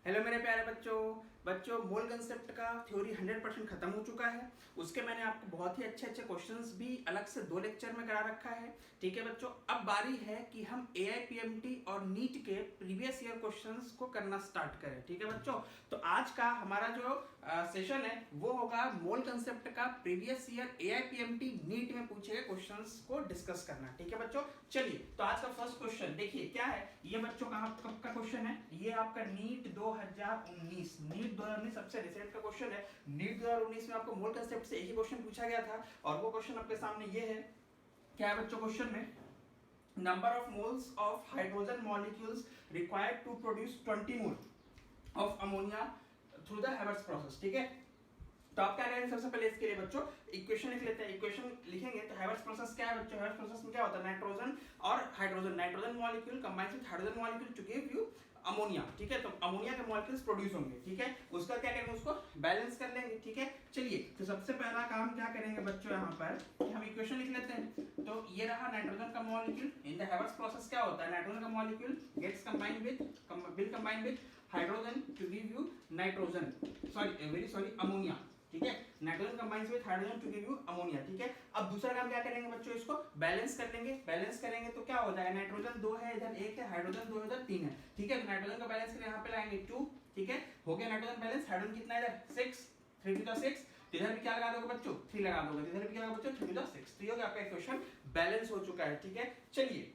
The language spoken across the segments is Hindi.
हेलो मेरे प्यारे बच्चों मोल कंसेप्ट का थ्योरी 100% खत्म हो चुका है। उसके मैंने आपको बहुत ही अच्छे अच्छे क्वेश्चंस भी अलग से 2 लेक्चर में करा रखा है। ठीक है बच्चों, अब बारी है कि हम AIPMT और नीट के प्रीवियस ईयर क्वेश्चंस को करना स्टार्ट करें। ठीक है बच्चों, तो आज का हमारा जो सेशन है वो होगा मोल कंसेप्ट का प्रीवियस ईयर AIPMT नीट में पूछे गए क्वेश्चंस को डिस्कस करना। ठीक है बच्चों, चलिए तो आज का फर्स्ट क्वेश्चन देखिए क्या है। ये बच्चों कब का क्वेश्चन है? ये आपका नीट 2019 सबसे रिसेंट का क्वेश्चन है। नीट 2019 में आपको मोल कंसेप्ट से एक ही क्वेश्चन पूछा गया था और वो क्वेश्चन आपके सामने ये है। क्या है बच्चों क्वेश्चन में? Number of moles of hydrogen molecules required to produce 20 mole of ammonia through the हैवर्ट्स प्रोसेस। ठीक है, तो आप क्या करेंगे सबसे पहले इसके लिए बच्चों इक्वेशन लिख लेते हैं। इक्वेशन लिखेंगे तो हैवर्ट्स प्रोसेस क्या है बच्चों? हैवर्ट्स प्रोसेस में क्या होता है? नाइट्रोजन और nitrogen molecule combines with hydrogen molecule to give you ammonia. ठीक है, तो अमोनिया के मॉलिक्यूल्स प्रोड्यूस होंगे। ठीक है, उसका क्या करेंगे? उसको बैलेंस कर लेंगे। ठीक है, चलिए तो सबसे पहला काम क्या करेंगे बच्चों यहाँ पर कि हम इक्वेशन लिख लेते हैं। तो ये रहा नाइट्रोजन का मॉलिक्यूल। इन द हैवर्ट्स प्रोसेस क्या होता है? नाइट्रोजन का molecule gets combined with hydrogen to give you nitrogen ammonia. ठीक है, nitrogen combines with hydrogen to give you ammonia. ठीक है, अब दूसरा काम क्या करेंगे बच्चों? इसको बैलेंस कर लेंगे। बैलेंस करेंगे तो क्या हो जाएगा? नाइट्रोजन 2 है, इधर 1 है, हाइड्रोजन 2 इधर 3 है। ठीक है, तो नाइट्रोजन का बैलेंस यहाँ पे लाएंगे 2। ठीक है, हो गया नाइट्रोजन बैलेंस। हाइड्रोजन कितना इधर? 6, 3 to the 6। इधर भी क्या लगा दोगे बच्चों? 3 लगा दोगे। इधर भी क्या होगा बच्चों? 3 to the 6। तो ये हो गया आपका इक्वेशन बैलेंस हो चुका है। ठीक है, चलिए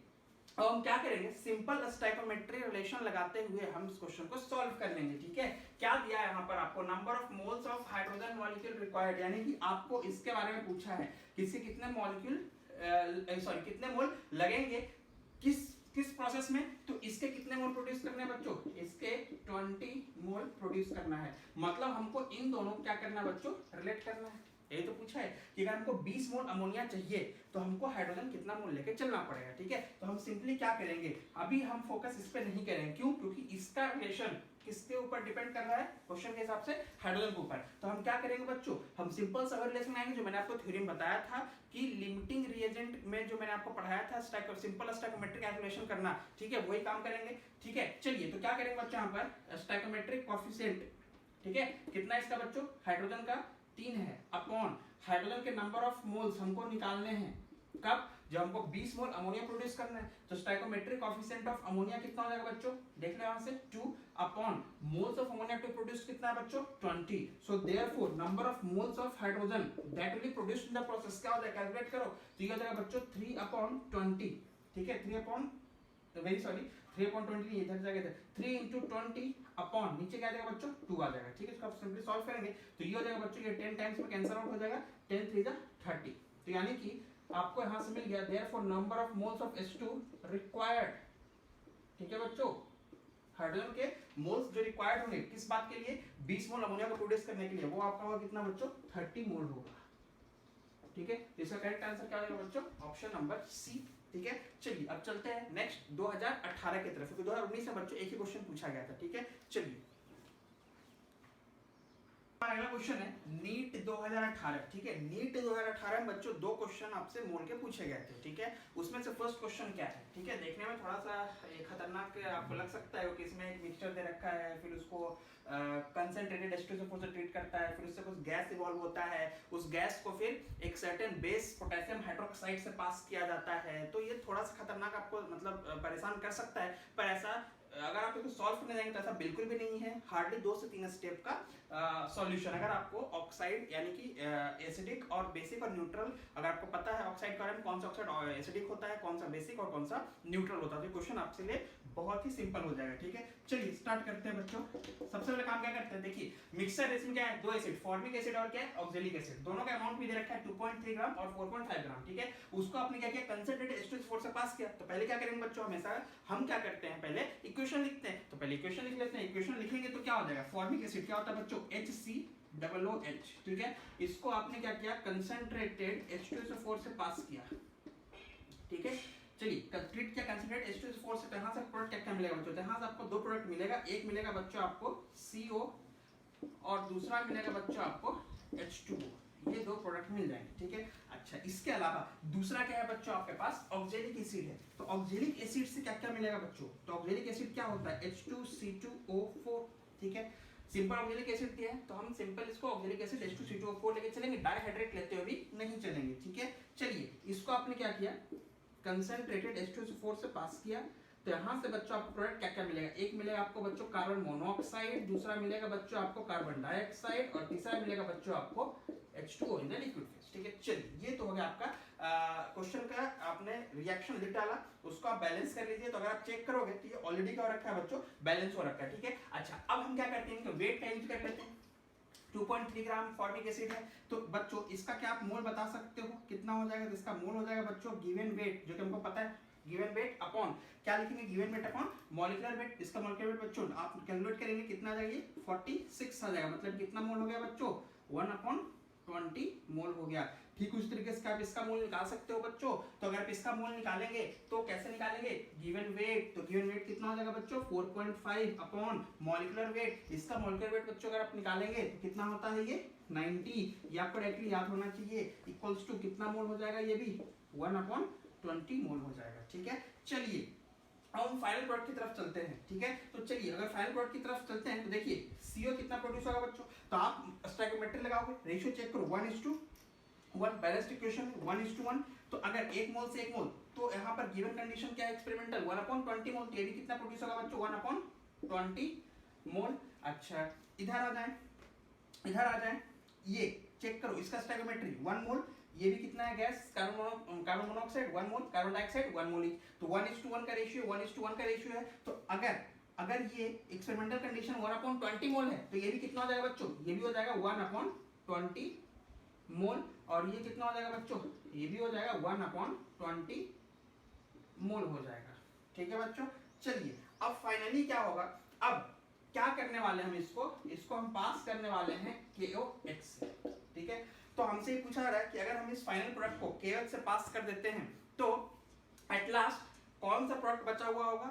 अब हम क्या करेंगे? सिंपल स्टोइकोमेट्री रिलेशन लगाते हुए हम इस क्वेश्चन को सॉल्व कर लेंगे। ठीक है, क्या दिया है यहाँ पर आपको? Number of moles of hydrogen molecule required, यानी कि आपको इसके बारे में पूछा है किसके कितने मॉलिक्यूल कितने मोल लगेंगे किस प्रोसेस में। तो इसके कितने मोल प्रोड्यूस करने हैं बच्चों? इसके 20 मोल प्रोड्यूस करना है। मतलब हमको इन दोनों क्या करना है बच्चों? रिलेट करना है। ये तो पूछा है कि अगर हमको 20 मोल अमोनिया चाहिए तो हमको हाइड्रोजन कितना मोल लेके चलना पड़ेगा। ठीक है, तो हम सिंपली क्या करेंगे? अभी हम फोकस इस पे नहीं करेंगे। क्यों? क्योंकि इसका रिलेशन किसके ऊपर डिपेंड कर रहा है? क्वेश्चन के हिसाब से हाइड्रोजन के ऊपर। तो हम क्या करेंगे बच्चों? हम सिंपल सा रिलेशन आएंगे जो मैंने आपको थ्योरी में बताया था कि लिमिटिंग रिएजेंट में जो मैंने आपको पढ़ाया था सिंपल स्टोइकोमेट्रिक कैलकुलेशन करना। ठीक है, वही काम करेंगे। ठीक है, चलिए तो क्या करेंगे बच्चों? यहाँ पर स्टोइकोमेट्रिक कोएफिशिएंट, ठीक है, कितना इसका बच्चों? हाइड्रोजन का 3 है, अपॉन हाइड्रोजन के नंबर ऑफ मोल्स हमको निकालने हैं। कब? जब हमको 20 मोल अमोनिया प्रोड्यूस करना है। तो स्टोइकोमेट्रिक कोएफिशिएंट ऑफ अमोनिया कितना हो जाएगा बच्चों? देख लो यहां से 2 upon moles of ammonia to produce कितना है बच्चों? 20। So therefore number of moles of hydrogen that will be produced in the process क्या हो जाएगा? कैलकुलेट करो। तो ये हो जाएगा बच्चों 3 अपॉन 20। ठीक है, 3 अपॉन 3/20 नहीं, इधर जाएगा इधर 3 into 20 अपॉन नीचे क्या आ जाएगा बच्चों? 2 आ जाएगा। ठीक है, इसको आप सिंपली सॉल्व करेंगे तो ये हो जाएगा बच्चों, ये 10 टाइम्स में कैंसिल आउट हो जाएगा, 10 3 जा 30। तो यानी कि आपको यहां से मिल गया therefore number of moles of H2 required. ठीक है बच्चों, हाइड्रोजन के मोल्स जो रिक्वायर्ड होंगे किस बात के लिए? 20 मोल अमोनिया को प्रोड्यूस करने के लिए, वो आपका होगा कितना बच्चों? 30 मोल होगा। ठीक है, इसका करेक्ट आंसर क्या होगा बच्चों? Option number C. ठीक है, चलिए अब चलते हैं नेक्स्ट 2018 की तरफ, क्योंकि 2019 में बच्चों एक ही क्वेश्चन पूछा गया था। ठीक है, चलिए अगला क्वेश्चन है नीट 2018। ठीक है, नीट 2018 में बच्चों 2 क्वेश्चन आपसे मोल के पूछे गए थे। ठीक है, उसमें से फर्स्ट क्वेश्चन क्या है? ठीक है, देखने में थोड़ा सा खतरनाक आपको लग सकता है कि इसमें एक मिक्सचर दे रखा है, फिर उसको कंसंट्रेटेड H2SO4 से ट्रीट करता है, फिर उससे कुछ गैस इवॉल्व होता है, उस गैस को फिर एक सर्टेन बेस पोटेशियम हाइड्रोक्साइड से पास किया जाता है। तो ये थोड़ा सा खतरनाक आपको मतलब परेशान कर सकता है, पर ऐसा अगर आप इसको सॉल्व करने जाएंगे तो ऐसा बिल्कुल भी नहीं है। हार्डली 2 से 3 स्टेप का सॉल्यूशन। अगर आपको ऑक्साइड यानी कि एसिडिक और बेसिक और न्यूट्रल अगर आपको पता है ऑक्साइड के बारे में, कौन सा ऑक्साइड एसिडिक होता है, कौन सा बेसिक और कौन सा न्यूट्रल होता है, तो क्वेश्चन आपके लिए बहुत ही सिंपल हो जाएगा। ठीक है, चलिए स्टार्ट करते हैं बच्चों। सबसे पहले काम क्या करते हैं? देखिए मिक्सर इसमें क्या है? 2 एसिड, फॉर्मिक एसिड और क्या है? Oxalic acid. दोनों का अमाउंट भी दे रखा है 2.3 ग्राम और 4.5 ग्राम। ठीक है, उसको आपने क्या किया? कंसंट्रेटेड H2SO4 से पास किया। तो पहले क्या करेंगे बच्चों? हमेशा हम क्या करते हैं? पहले इक्वेशन लिखते हैं। तो पहले इक्वेशन लिख लेते हैं। इक्वेशन लिखेंगे तो क्या हो जाएगा? फॉर्मिक एसिड क्या होता है बच्चों? HCOOH। ठीक है, इसको आपने क्या किया? कंसंट्रेटेड H2SO4 से पास किया। ठीक है, चलिए ट्रीट किया कंसंट्रेटेड H2SO4 से। यहां से प्रोडक्ट क्या मिलेगा बच्चों? यहां से आपको 2 प्रोडक्ट मिलेगा। एक मिलेगा बच्चों आपको CO और दूसरा मिलेगा बच्चों आपको H2O। ये 2 प्रोडक्ट मिल जाएंगे। ठीक है, अच्छा इसके अलावा दूसरा क्या है बच्चों? आपके पास ऑक्जेलिक एसिड है। तो ऑक्जेलिक एसिड से क्या क्या मिलेगा बच्चों? तो ऑक्जेलिक एसिड क्या होता है? H2C2O4। ठीक है। सिंपल ऑक्जेलिक एसिड दिया है तो हम सिंपल इसको ऑक्जेलिक एसिड H2CO4 लेके चलेंगे, डाइहाइड्रेट लेते हुए भी नहीं चलेंगे, ठीक है। चलिए इसको आपने क्या किया, कंसंट्रेटेड H2SO4 से पास किया, तो यहाँ से बच्चों आपको प्रोडक्ट क्या क्या मिलेगा, एक मिलेगा आपको बच्चों कार्बन मोनोऑक्साइड, दूसरा मिलेगा बच्चों आपको कार्बन डाइऑक्साइड और तीसरा मिलेगा बच्चों आपको H2O in the liquid phase, ठीक है। चलिए ये तो हो गया आपका क्वेश्चन का, आपने रिएक्शन लिख डाला, उसको आप बैलेंस कर लीजिए। तो अगर आप चेक करोगे तो ये ऑलरेडी क्या हो रखा है बच्चों, बैलेंस हो रखा है, ठीक है। अच्छा अब हम क्या करते हैं, वेट का यूज कर लेते हैं। 2.3 ग्राम फॉर्मिक एसिड है, तो बच्चों इसका क्या आप मोल बता सकते हो कितना हो जाएगा, तो इसका मोल हो जाएगा बच्चों गिवन वेट, जो कि हमको पता है, गिवन वेट अपॉन क्या लिखेंगे, given weight upon molecular wait. इसका मॉलिक्यूलर वेट बच्चों आप कैलकुलेट करेंगे कितना आ जाएगा, 46 आ जाएगा, मतलब कितना मोल हो गया बच्चों, 1/20 मोल हो गया। ठीक उस तरीके से आप इसका मोल निकाल सकते हो बच्चों। तो अगर आप इसका मोल निकालेंगे तो कैसे निकालेंगे, गिवन वेट, तो गिवन वेट कितना हो जाएगा बच्चों, 4.5 अपॉन मॉलिक्यूलर वेट। इसका मॉलिक्यूलर वेट बच्चों अगर आप निकालेंगे तो कितना होता है, ये 90, ये आपको डायरेक्टली याद होना चाहिए, इक्वल्स टू कितना मोल हो जाएगा, ये भी 1/20 मोल हो जाएगा, ठीक है। चलिए अब हम फाइनल प्रोडक्ट की तरफ चलते हैं, ठीक है। तो चलिए अगर फाइनल प्रोडक्ट की तरफ चलते हैं तो देखिए CO कितना प्रोड्यूस होगा बच्चों, तो आप स्टोइकोमेट्री लगाओगे, रेशियो चेक करो 1:1, बैलेंस्ड इक्वेशन 1:1। तो अगर एक मोल से एक मोल, तो यहाँ पर गिवन कंडीशन क्या है, एक्सपेरिमेंटल 1/20 मोल, तो ये भी कितना प्रोड्यूस होगा बच्चों, 1/20 मोल। अच्छा इधर आ जाए, इधर आ जाए, ये चेक करो इसका स्टोइकोमेट्री 1 मोल, ये भी कितना है गैस, कार्बन मोनोऑक्साइड 1 मोल, कार्बन डाइऑक्साइड 1 मोल, तो 1:1 का रेशियो, 1:1 का रेशियो है। तो अगर ये एक्सपेरिमेंटल कंडीशन 1/20 मोल है, तो ये भी कितना हो जाएगा बच्चों, ये भी हो जाएगा 1/20 मोल, और ये कितना हो जाएगा बच्चों, ये भी हो जाएगा 1/20 मोल हो जाएगा, ठीक है बच्चों। चलिए अब फाइनली क्या होगा, अब क्या करने वाले हैं हम, इसको हम पास करने वाले हैं KOH से, ठीक है। तो हमसे ये पूछा रहा है कि अगर हम इस फाइनल प्रोडक्ट को KOH से पास कर देते हैं तो एट लास्ट कौन सा प्रोडक्ट बचा हुआ होगा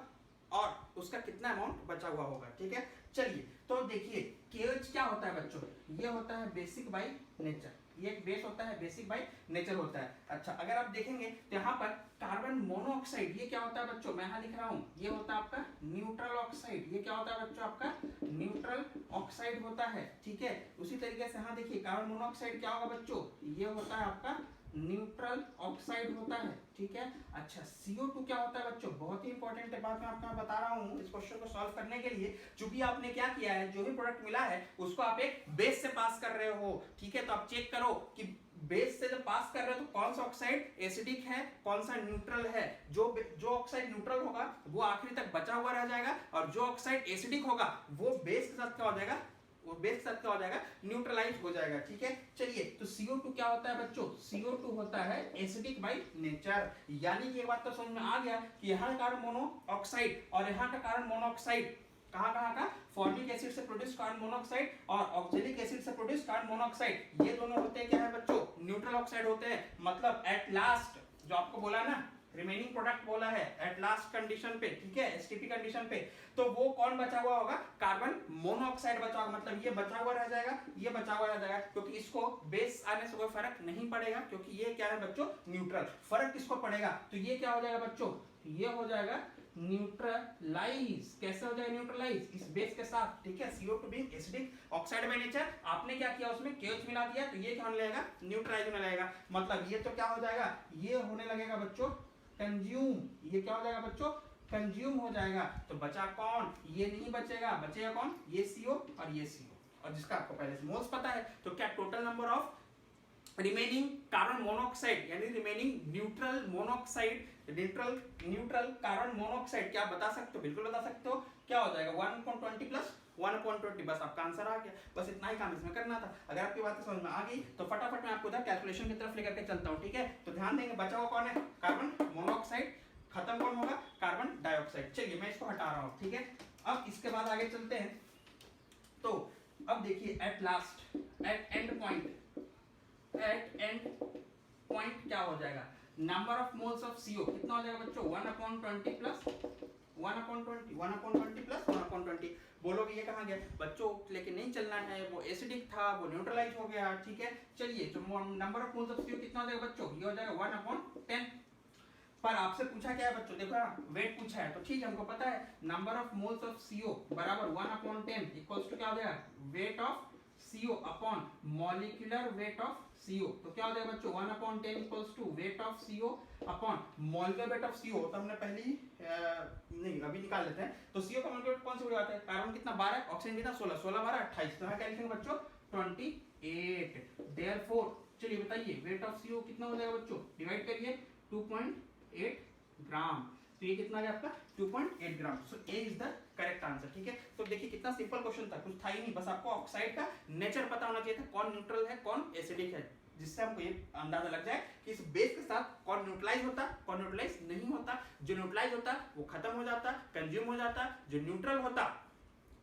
और उसका कितना अमाउंट बचा हुआ होगा, ठीक है। चलिए तो देखिए KOH क्या होता है बच्चों, ये होता है बेसिक बाय नेचर, ये एक बेस होता है, बेसिक बाय नेचर होता है। अच्छा अगर आप देखेंगे तो यहाँ पर कार्बन मोनोऑक्साइड ये क्या होता है बच्चों, मैं यहाँ लिख रहा हूँ, ये होता है आपका न्यूट्रल ऑक्साइड, ये क्या होता है बच्चों, आपका न्यूट्रल ऑक्साइड होता है, ठीक है। उसी तरीके से यहाँ देखिए कार्बन मोनोऑक्साइड क्या होगा बच्चों, ये होता है आपका न्यूट्रल ऑक्साइड होता है, ठीक है। अच्छा CO2 क्या होता है बच्चों, बहुत ही इंपॉर्टेंट बात मैं आपको बता रहा हूँ इस क्वेश्चन को सॉल्व करने के लिए। चूंकि आपने क्या किया है, जो भी प्रोडक्ट मिला है उसको आप एक बेस से पास कर रहे हो, ठीक है। तो आप चेक करो कि बेस से जब पास कर रहे हो तो कौन सा ऑक्साइड एसिडिक है, कौन सा न्यूट्रल है। जो ऑक्साइड न्यूट्रल होगा वो आखिरी तक बचा हुआ रह जाएगा, और जो ऑक्साइड एसिडिक होगा वो बेस के साथ क्या हो जाएगा, वो बेस के साथ क्या हो जाएगा, न्यूट्रलाइज हो जाएगा, ठीक है। चलिए तो CO2 क्या होता है बच्चों, CO2 होता है एसिडिक बाय नेचर। यानी कि ये बात तो समझ में आ गया कि यहाँ का कार्बन मोनोऑक्साइड और यहाँ का कार्बन मोनोऑक्साइड कहाँ का, फॉर्मिक एसिड से प्रोड्यूस कार्बन मोनोऑक्साइड और ऑक्जेलिक एसिड से प्रोड्यूस कार्बन मोनोऑक्साइड, ये दोनों होते हैं क्या है बच्चों, न्यूट्रल ऑक्साइड होते हैं। मतलब एट लास्ट जो आपको बोला ना, रिमेनिंग प्रोडक्ट बोला है एट लास्ट कंडीशन पे, ठीक है, STP कंडीशन पे, तो वो कौन बचा हुआ होगा, कार्बन मोनोऑक्साइड बचा होगा। मतलब ये बचा हुआ रह जाएगा, ये बचा हुआ रह जाएगा, क्योंकि इसको बेस आने से कोई फर्क नहीं पड़ेगा, क्योंकि ये क्या है बच्चों, न्यूट्रल। फर्क किसको पड़ेगा, तो ये क्या हो जाएगा बच्चों, ये हो जाएगा न्यूट्रलाइज। कैसे हो जाएगा न्यूट्रलाइज, इस बेस के साथ, ठीक है। CO2 भी एसिडिक ऑक्साइड बाय नेचर, आपने क्या किया उसमें KOH मिला दिया, तो ये क्या होने लगेगा, न्यूट्रलाइज होने लगेगा। मतलब ये तो क्या हो जाएगा, ये होने लगेगा बच्चों कंज्यूम, ये क्या हो जाएगा बच्चों, कंज्यूम हो जाएगा। तो बचा कौन, ये नहीं बचेगा, बचेगा कौन, ये CO और ये CO, और जिसका आपको पहले से मोल्स पता है। तो क्या total number of remaining carbon monoxide यानी remaining neutral monoxide, neutral carbon monoxide क्या बता सकते हो, बिल्कुल बता सकते हो, क्या हो जाएगा 1/20 प्लस 1/20, बस आपका आंसर आ गया। बस इतना ही काम इसमें करना था। अगर आपकी बात समझ में आ गई तो फटाफट मैं आपको उधर कैलकुलेशन की तरफ लेकर के चलता हूँ, ठीक है। तो ध्यान देंगे बचा हुआ कौन है, कार्बन मोनोऑक्साइड, खत्म कौन होगा, कार्बन डाइऑक्साइड। चलिए मैं इसको हटा रहा हूँ, ठीक है। अब इसके बाद आगे चलते हैं। तो अब देखिए at last, at end point क्या हो जाएगा, number of moles of CO कितना हो जाएगा बच्चों, 1/20 प्लस 1/20 प्लस 1/20। बोलोगे ये कहाँ गया बच्चों, लेकिन नहीं चलना है, वो एसिडिक था, वो न्यूट्रलाइज हो गया, ठीक है। चलिए तो number of moles of CO कितना हो जाएगा बच्चों, ये हो जाएगा 1/10। पर आपसे पूछा क्या है बच्चों, देखो यहाँ वेट पूछा है तो ठीक है, हमको पता है number of moles of CO बराबर 1/10 इक्वल्स टू क्या हो जाएगा, weight of CO upon molecular weight of CO। तो क्या हो जाएगा बच्चों 1/10 equals to weight of CO upon molecular weight of CO। तो हमने पहली नहीं अभी निकाल लेते हैं। तो CO का मॉलिक्यूलर वेट कौन सी बड़ी बात है, कार्बन कितना 12, ऑक्सीजन कितना 16, 16 12 28, तो यहाँ क्या लिखेंगे बच्चों 28। देयरफॉर चलिए बताइए वेट ऑफ CO कितना हो जाएगा बच्चों, डिवाइड करिए 2.8 ग्राम, तो ये कितना है आपका 2.8 ग्राम। सो ए इज द करेक्ट आंसर। ठीक है, तो देखिए कितना सिंपल क्वेश्चन था, कुछ था ही नहीं, बस आपको ऑक्साइड का नेचर पता होना चाहिए था, कौन न्यूट्रल है कौन एसिडिक है, जिससे हमको ये अंदाजा लग जाए कि इस बेस के साथ कौन न्यूट्रलाइज होता कौन न्यूट्रलाइज नहीं होता। जो न्यूट्रलाइज होता वो खत्म हो जाता, कंज्यूम हो जाता, जो न्यूट्रल होता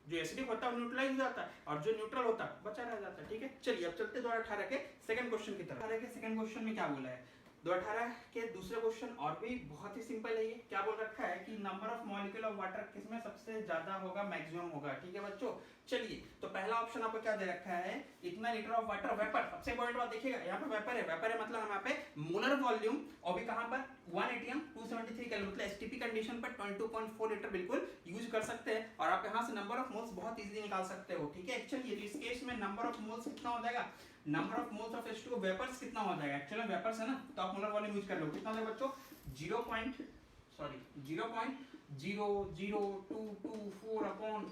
जो एसिडिक होता है वो न्यूट्रलाइज हो जाता है, और जो न्यूट्रल होता है बचा रह जाता है। ठीक है, चलिए अब चलते 2018 के सेकंड क्वेश्चन की तरफ। 2018 के सेकंड क्वेश्चन में क्या बोला है, 2018 के दूसरे क्वेश्चन और भी बहुत ही सिंपल है। ये क्या बोल रखा है कि number of molecule of water किसमें सबसे ज्यादा होगा, मैक्सिमम होगा। ठीक है बच्चों, चलिए तो पहला ऑप्शन आपको क्या दे रखा है, इतना लीटर ऑफ वाटर वेपर। सबसे इंपॉर्टेंट बात देखिएगा, यहाँ पे वेपर है, वेपर है मतलब हम यहाँ पे मोलर वॉल्यूम, और भी कहाँ पर 1 atm 273 कैलोरी, मतलब एसटीपी कंडीशन पर 22.4 लीटर बिल्कुल यूज कर सकते हैं, और आप यहाँ से नंबर ऑफ मोल्स बहुत इजीली निकाल सकते हो। ठीक है, चलिए तो इस केस में नंबर ऑफ मोल्स कितना हो जाएगा, number of moles of H2O vapours कितना हो जाएगा, एक्चुअली वेपर्स है ना, तो आप मोलर वॉल्यूम यूज कर लो, कितना हो जाएगा बच्चों 0.00224 अपॉन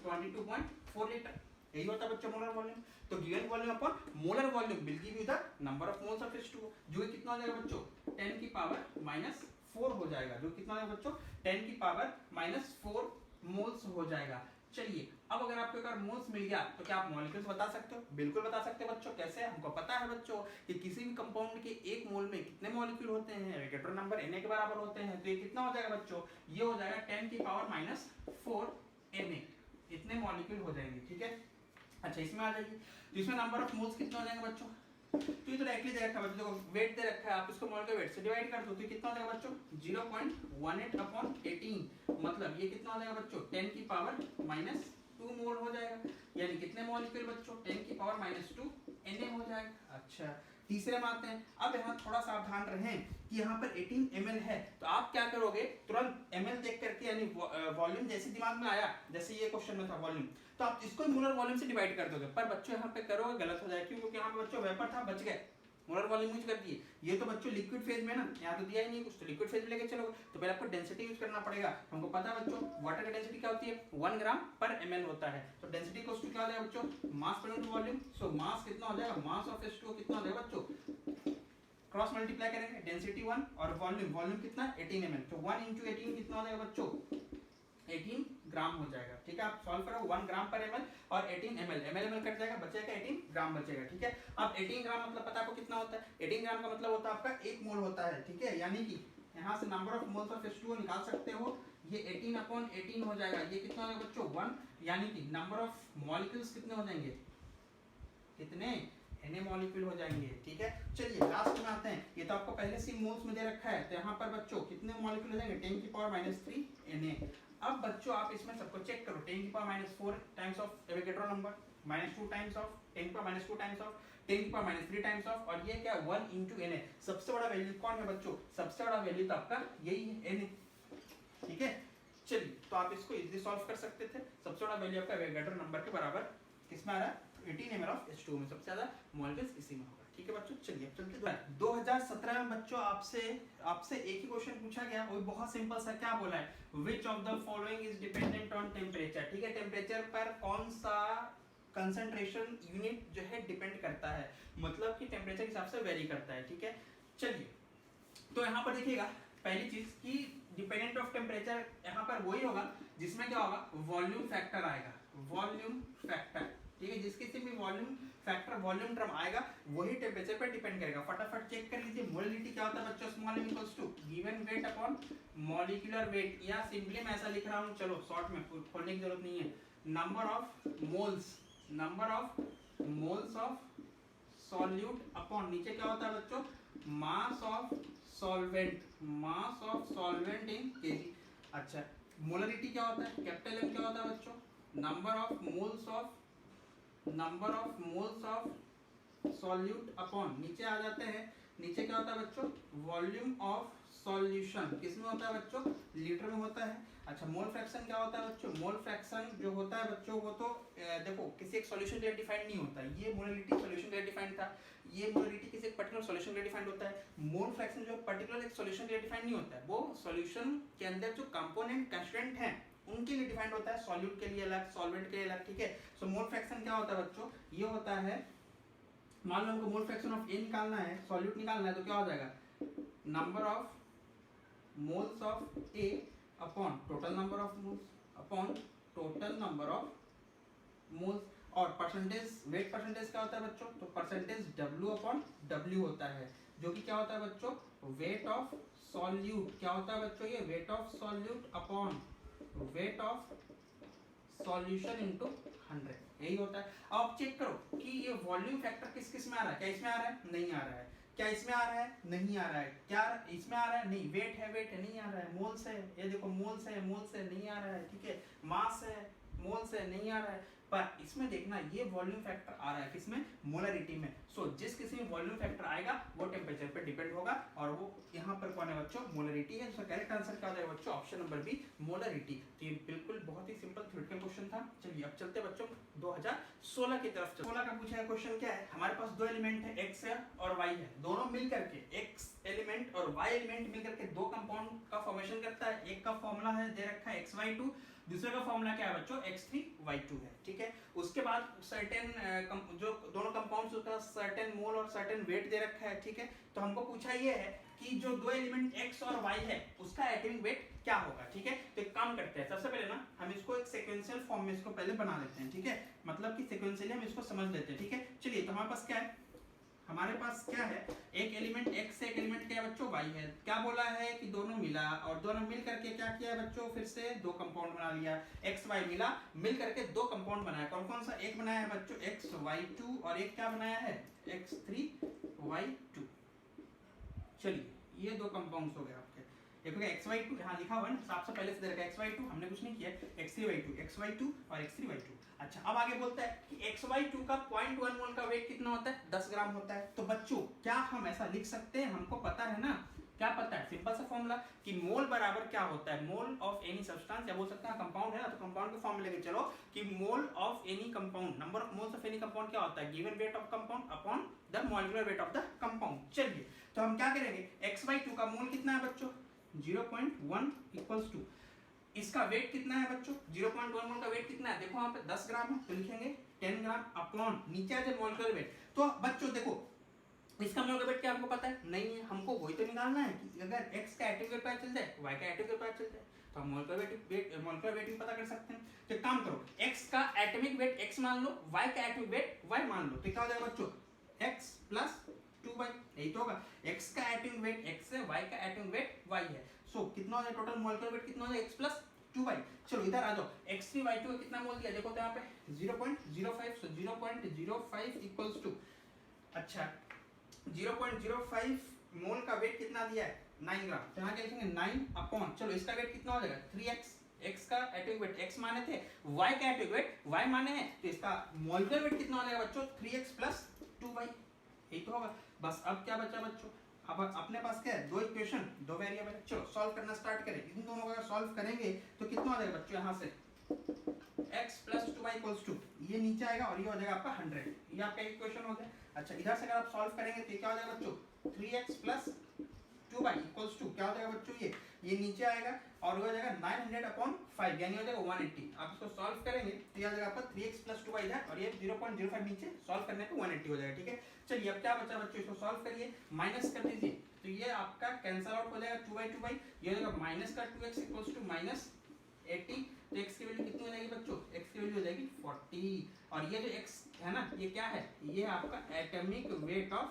22.4 लीटर, यही होता है बच्चों मोलर वॉल्यूम। तो given volume upon molar volume will give you the number of moles of H2O, जो कितना हो जाएगा बच्चों 10 की पावर -4 हो जाएगा, जो कितना हो जाएगा बच्चों 10 की पावर -4 मोल्स हो जाएगा। चलिए अब अगर आपको एक बार मोल्स मिल गया तो क्या आप मॉलिक्यूल्स बता सकते हो, बिल्कुल बता सकते हो बच्चों। कैसे, हमको पता है बच्चों कि किसी भी कंपाउंड के एक मोल में कितने मॉलिक्यूल होते हैं, एवोगैड्रो नंबर Na के बराबर होते हैं, तो ये कितना हो जाएगा बच्चों, ये हो जाएगा 10 की पावर -4 Na, इतने मॉलिक्यूल हो जाएंगे। ठीक है, अच्छा इसमें आ जाइए, तो इसमें नंबर ऑफ मोल्स कितना हो जाएगा बच्चों, तो ये तो डायरेक्टली दे रखा है बच्चों, वेट दे रखा है, आप इसको मोल के वेट से डिवाइड कर दो, तो कितना हो जाएगा बच्चों 0.18 अपॉन 18, मतलब ये कितना हो जाएगा बच्चों 10 की पावर -2 मोल हो जाएगा, यानी कितने मॉलिक्यूल बच्चों 10 की पावर -2 Na हो जाएगा। अच्छा तीसरे में आते हैं, अब यहाँ थोड़ा सावधान रहें कि यहाँ पर 18 ml है, तो आप क्या करोगे तुरंत ml देख करके, यानी वॉल्यूम जैसे दिमाग में आया, जैसे ये क्वेश्चन में था वॉल्यूम, तो आप इसको मोलर वॉल्यूम से डिवाइड कर दोगे, पर बच्चों यहाँ पे करोगे गलत हो जाएगा, क्योंकि यहाँ पे बच्चों वेपर था बच गए, मोलर वॉल्यूम यूज कर दिए, ये तो बच्चों लिक्विड फेज में ना, यहाँ तो दिया ही नहीं कुछ, तो लिक्विड फेज में लेके चलोगे तो पहले आपको डेंसिटी यूज करना पड़ेगा। हमको पता है बच्चों वाटर की डेंसिटी क्या होती है 1 ग्राम पर ml होता है, तो डेंसिटी इक्वल्स टू क्या हो जाएगा बच्चों मास पर यूनिट वॉल्यूम। सो मास कितना हो जाएगा, मास ऑफ H2O कितना हो जाएगा बच्चों, क्रॉस मल्टीप्लाई करेंगे, डेंसिटी 1 और वॉल्यूम, वॉल्यूम कितना 18 ml, तो 1 × 18 कितना हो जाएगा बच्चों 18 ग्राम हो जाएगा। ठीक है, आप सॉल्व करो 1 ग्राम पर ml और 18 ml, ml कट जाएगा, बचेगा 18 ग्राम बचेगा। ठीक है, अब 18 ग्राम मतलब पता है आपको कितना होता है, 18 ग्राम का मतलब होता है आपका 1 मोल होता है। ठीक है, यानी कि यहाँ से number of moles of H2O निकाल सकते हो, ये 18 अपॉन 18 हो जाएगा, ये कितना हो जाएगा बच्चों 1, यानी कि नंबर ऑफ मॉलिक्यूल्स कितने हो जाएंगे, कितने Na मॉलिक्यूल हो जाएंगे। ठीक है, चलिए लास्ट में आते हैं, ये तो आपको पहले से मोल्स में दे रखा है, तो यहाँ पर बच्चों कितने मॉलिक्यूल हो जाएंगे 10 की पावर -3 Na। अब बच्चों आप इसमें सबको चेक करो, 10 की power -4 times of Avogadro number, -2 times of 10 की पावर -2 टाइम्स ऑफ 10 की पावर -3 टाइम्स ऑफ, और ये क्या 1 × Na, सबसे बड़ा वैल्यू कौन है बच्चों, सबसे बड़ा वैल्यू तो आपका यही है Na। ठीक है, चलिए तो आप इसको इजीली सॉल्व कर सकते थे, सबसे बड़ा वैल्यू आपका एवोगैड्रो नंबर के बराबर किसमें आ रहा है 18 ml ऑफ H2O में, सबसे ज्यादा मॉलिक्यूल्स इसी में होगा। ठीक है बच्चों, चलिए अब चलते हैं 2017 में बच्चों आपसे एक ही क्वेश्चन पूछा गया, वो बहुत सिंपल सा, क्या बोला है, which of the following is dependent on temperature. ठीक है, टेम्परेचर पर कौन सा कंसंट्रेशन यूनिट जो है डिपेंड करता है, मतलब कि टेम्परेचर के हिसाब से वेरी करता है। ठीक है, चलिए तो यहाँ पर देखिएगा पहली चीज कि डिपेंडेंट ऑफ टेम्परेचर यहाँ पर वही होगा जिसमें क्या होगा वॉल्यूम फैक्टर आएगा, वॉल्यूम फैक्टर। ठीक है, जिसके से भी वॉल्यूम फैक्टर वॉल्यूम टर्म आएगा वही टेम्परेचर पर डिपेंड करेगा। फटाफट चेक कर लीजिए, मोलिडिटी क्या होता है बच्चों, small m equals to given weight upon molecular weight, या सिंपली मैं ऐसा लिख रहा हूँ, चलो शॉर्ट में खोलने की जरूरत नहीं है, number of moles of solute upon नीचे क्या होता है बच्चों mass of solvent in KG. अच्छा मोलरिटी क्या होता है, कैपिटल M क्या होता है बच्चों, number of moles of solute upon नीचे आ जाते हैं, नीचे क्या होता है बच्चों वॉल्यूम ऑफ सॉल्यूशन किसमें होता है बच्चों, लीटर में होता है। अच्छा मोल फ्रैक्शन क्या होता है बच्चों, मोल फ्रैक्शन जो होता है बच्चों वो तो देखो किसी एक सॉल्यूशन के लिए डिफाइंड नहीं होता है, ये मोलरिटी सॉल्यूशन के लिए डिफाइंड था, ये मोलरिटी किसी एक पर्टिकुलर सॉल्यूशन के लिए डिफाइंड होता है। मोल फ्रैक्शन जो पर्टिकुलर एक सॉल्यूशन के लिए डिफाइंड नहीं होता है, वो सॉल्यूशन के अंदर जो कंपोनेंट कंस्टिट्यूएंट हैं उनके लिए डिफाइंड होता है, सॉल्यूट के लिए अलग, सॉल्वेंट के लिए अलग, ठीक है। सो मोल फ्रैक्शन क्या होता है बच्चों, ये होता है, मान लो हमको मोल फ्रैक्शन ऑफ ए निकालना है, सॉल्यूट निकालना है, तो क्या हो जाएगा, number of moles of A upon total number of moles upon total number of moles. और परसेंटेज, वेट परसेंटेज क्या होता है बच्चों, तो परसेंटेज W अपॉन W होता है, जो कि क्या होता है बच्चों, वेट ऑफ सॉल्यूट। क्या होता है बच्चों, ये weight of solute upon weight of solution into 100, यही होता है। अब आप चेक करो कि ये वॉल्यूम फैक्टर किस किस में आ रहा है, क्या इसमें आ रहा है, नहीं आ रहा है, क्या इसमें आ रहा है, नहीं आ रहा है, क्या इसमें आ रहा है, नहीं, वेट है नहीं आ रहा है, मोल्स है, ये देखो मोल्स है नहीं आ रहा है, ठीक है, मास है, मोल्स है, नहीं आ रहा है, पर इसमें देखना ये वॉल्यूम फैक्टर आ रहा है किसमें, मोलरिटी में। सो जिस किसी में वॉल्यूम फैक्टर आएगा वो टेम्परेचर पे डिपेंड होगा, और वो यहाँ पर कौन है बच्चों, मोलरिटी है। इसका करेक्ट आंसर क्या हो जाएगा बच्चों, ऑप्शन नंबर बी, मोलरिटी। तो ये बिल्कुल बहुत ही सिंपल थ्योरेटिकल क्वेश्चन था। चलिए अब चलते बच्चों 2016 की तरफ। 16 का पूछा है क्वेश्चन क्या है, हमारे पास दो एलिमेंट है, एक्स है और वाई है, दोनों मिल करके, एक्स एलिमेंट और वाई एलिमेंट मिल करके दो कंपाउंड का फॉर्मेशन करता है। एक का फॉर्मूला है दे रखा है xy2, दूसरे का फॉर्मूला क्या है बच्चों, x3y2 है, ठीक है। उसके बाद सर्टेन जो दोनों कंपाउंड्स का सर्टेन मोल और सर्टेन वेट दे रखा है, ठीक है। तो हमको पूछा ये है कि जो दो एलिमेंट x और y है उसका एटॉमिक वेट क्या होगा, ठीक है। तो एक काम करते हैं, सबसे पहले ना हम इसको एक सीक्वेंशियल फॉर्म में इसको पहले बना लेते हैं, ठीक है, मतलब कि सीक्वेंशियली हम इसको समझ लेते हैं, ठीक है। चलिए तो हमारे पास क्या है, हमारे पास क्या है, एक एलिमेंट x से एक एलिमेंट क्या है बच्चों, y है। क्या बोला है कि दोनों मिला, और दोनों मिल करके क्या किया है बच्चों, फिर से दो कंपाउंड बना लिया, x y मिला, मिल करके दो कंपाउंड बनाया। कौन कौन सा, एक बनाया है बच्चों xy2 और एक क्या बनाया है x3y2। चलिए ये दो कंपाउंड्स हो गए आपके, एक हो गया xy2, यहाँ लिखा हुआ है ना सबसे पहले से दे रखा है xy2, हमने कुछ नहीं किया, x3y2 और x3y2। अच्छा अब आगे बोलता है कि xy2 का 0.1 मोल का वेट कितना होता है, 10 ग्राम होता है। तो बच्चों क्या हम ऐसा लिख सकते हैं, हमको पता है ना, क्या पता है, सिंपल सा फॉर्मूला कि मोल बराबर क्या होता है, मोल ऑफ एनी सब्सटेंस, या बोल सकते हैं कंपाउंड है ना, तो कंपाउंड के फॉर्म लेके चलो कि mole of any compound, number of moles of any compound क्या होता है, given weight of compound upon the molecular weight of the compound. चलिए तो हम क्या करेंगे, xy2 का मोल कितना है बच्चों, 0.1 इक्वल्स टू, इसका वेट कितना है बच्चों, 0.1 मोल का वेट कितना है, देखो यहाँ पे 10 ग्राम है तो लिखेंगे 10 ग्राम अपॉन नीचे आ जाए मॉलिक्यूलर वेट। तो बच्चों देखो इसका मोल का वेट क्या आपको पता है, नहीं है, हमको वही तो निकालना है कि अगर x का एटॉमिक वेट पता चल जाए, y का एटॉमिक वेट पता चल जाए, तो हम मॉलिक्यूलर वेट भी पता कर सकते हैं। तो एक काम करो, x का एटॉमिक वेट x मान लो, y का एटॉमिक वेट y मान लो, तो क्या हो जाएगा बच्चों, x प्लस 2y, यही तो होगा, x का एटॉमिक वेट x है, y का एटॉमिक वेट y है। सो कितना हो जाए टोटल मॉलिक्यूलर वेट कितना हो जाए, x प्लस 2y। चलो इधर आ जाओ, x3y2 का कितना मोल दिया देखो तो यहाँ पे 0.05, सो 0.05 इक्वल्स टू, अच्छा 0.05 मोल का वेट कितना दिया है, 9 ग्राम, तो यहाँ क्या लिखेंगे 9 अपॉन, चलो इसका वेट कितना हो जाएगा 3x, x का एटॉमिक वेट x माने थे, y का एटॉमिक वेट y माने हैं, तो इसका मॉलिक्यूलर वेट कितना हो जाएगा बच्चों 3x प्लस 2y, यही तो होगा। बस अब क्या बचा बच्चों, अब अपने पास क्या है, दो इक्वेशन दो वेरिएबल, चलो सॉल्व करना स्टार्ट करें। इन दोनों को अगर सॉल्व करेंगे तो कितना हो जाएगा बच्चों, यहाँ से x plus 2y equals to, ये नीचे आएगा और ये हो जाएगा आपका 100, ये आपका इक्वेशन हो गया। अच्छा इधर से अगर आप सॉल्व करेंगे तो क्या हो जाएगा बच्चों, 3x plus 2y equals to, क्या हो जाएगा बच्चों, ये नीचे आएगा और हो जाएगा 900 अपॉन 5, यानी हो जाएगा 180। आप इसको सॉल्व करेंगे तो ये आ जाएगा आपका 3x प्लस 2y इधर और ये 0.05 नीचे, सॉल्व करने पे 180 हो जाएगा, ठीक है। चलिए अब क्या बचा बच्चों, इसको सॉल्व करिए, माइनस कर दीजिए, तो ये आपका कैंसिल आउट हो जाएगा 2y, ये हो जाएगा माइनस का 2x इक्वल्स टू माइनस 80, तो x की वैल्यू कितनी हो जाएगी बच्चों, x की वैल्यू हो जाएगी 40, और ये जो x है ना ये क्या है, ये आपका atomic weight of